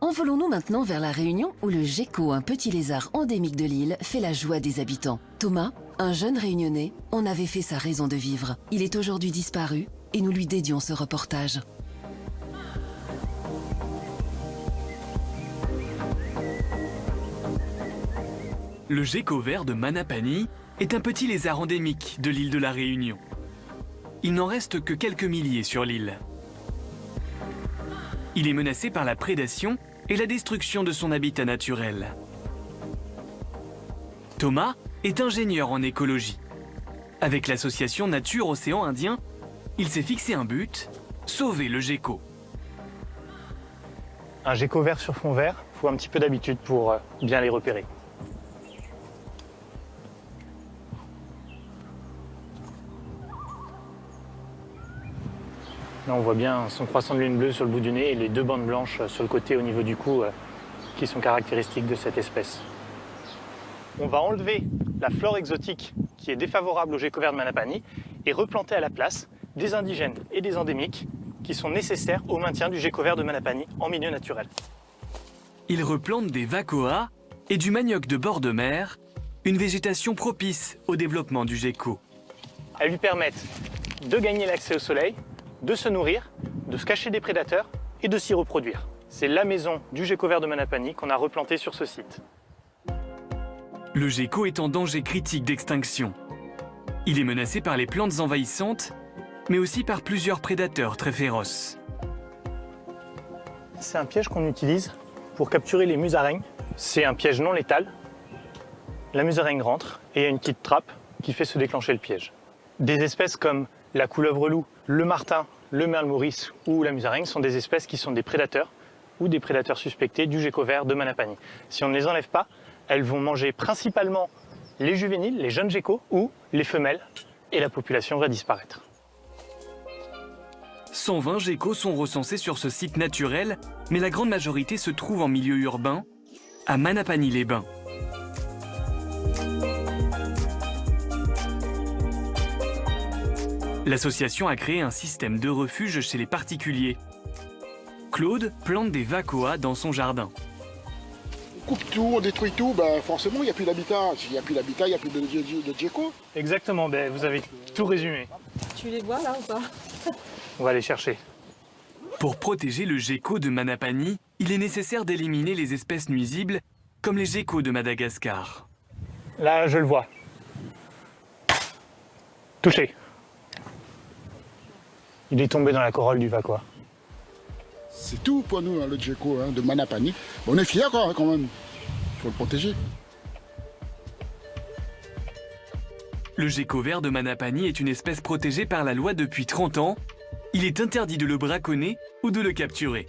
Envolons-nous maintenant vers La Réunion où le gecko, un petit lézard endémique de l'île, fait la joie des habitants. Thomas, un jeune réunionnais, en avait fait sa raison de vivre. Il est aujourd'hui disparu et nous lui dédions ce reportage. Le gecko vert de Manapani est un petit lézard endémique de l'île de La Réunion. Il n'en reste que quelques milliers sur l'île. Il est menacé par la prédation et la destruction de son habitat naturel. Thomas est ingénieur en écologie. Avec l'association Nature Océan Indien, il s'est fixé un but, sauver le gecko. Un gecko vert sur fond vert, il faut un petit peu d'habitude pour bien les repérer. Là, on voit bien son croissant de lune bleue sur le bout du nez et les deux bandes blanches sur le côté au niveau du cou qui sont caractéristiques de cette espèce. On va enlever la flore exotique qui est défavorable au gecko vert de Manapani et replanter à la place des indigènes et des endémiques qui sont nécessaires au maintien du gecko vert de Manapani en milieu naturel. Il replante des vacoas et du manioc de bord de mer, une végétation propice au développement du gecko. Elles lui permettent de gagner l'accès au soleil, de se nourrir, de se cacher des prédateurs et de s'y reproduire. C'est la maison du gecko vert de Manapani qu'on a replantée sur ce site. Le gecko est en danger critique d'extinction. Il est menacé par les plantes envahissantes, mais aussi par plusieurs prédateurs très féroces. C'est un piège qu'on utilise pour capturer les musaraignes. C'est un piège non létal. La musaraigne rentre et il y a une petite trappe qui fait se déclencher le piège. Des espèces comme la couleuvre-loup, le martin, le merle maurice ou la musaraigne sont des espèces qui sont des prédateurs ou des prédateurs suspectés du gecko vert de Manapani. Si on ne les enlève pas, elles vont manger principalement les juvéniles, les jeunes geckos ou les femelles et la population va disparaître. 120 geckos sont recensés sur ce site naturel, mais la grande majorité se trouve en milieu urbain, à Manapani-les-Bains. L'association a créé un système de refuge chez les particuliers. Claude plante des vacoas dans son jardin. On coupe tout, on détruit tout, ben forcément il n'y a plus d'habitat. S'il n'y a plus d'habitat, il n'y a plus de gecko. Exactement, vous avez tout résumé. Tu les vois là ou pas? On va les chercher. Pour protéger le gecko de Manapani, il est nécessaire d'éliminer les espèces nuisibles, comme les geckos de Madagascar. Là, je le vois. Touché. Il est tombé dans la corolle du vacoa. C'est tout pour nous, hein, le gecko de Manapani. On est fiers quand même. Il faut le protéger. Le gecko vert de Manapani est une espèce protégée par la loi depuis 30 ans. Il est interdit de le braconner ou de le capturer.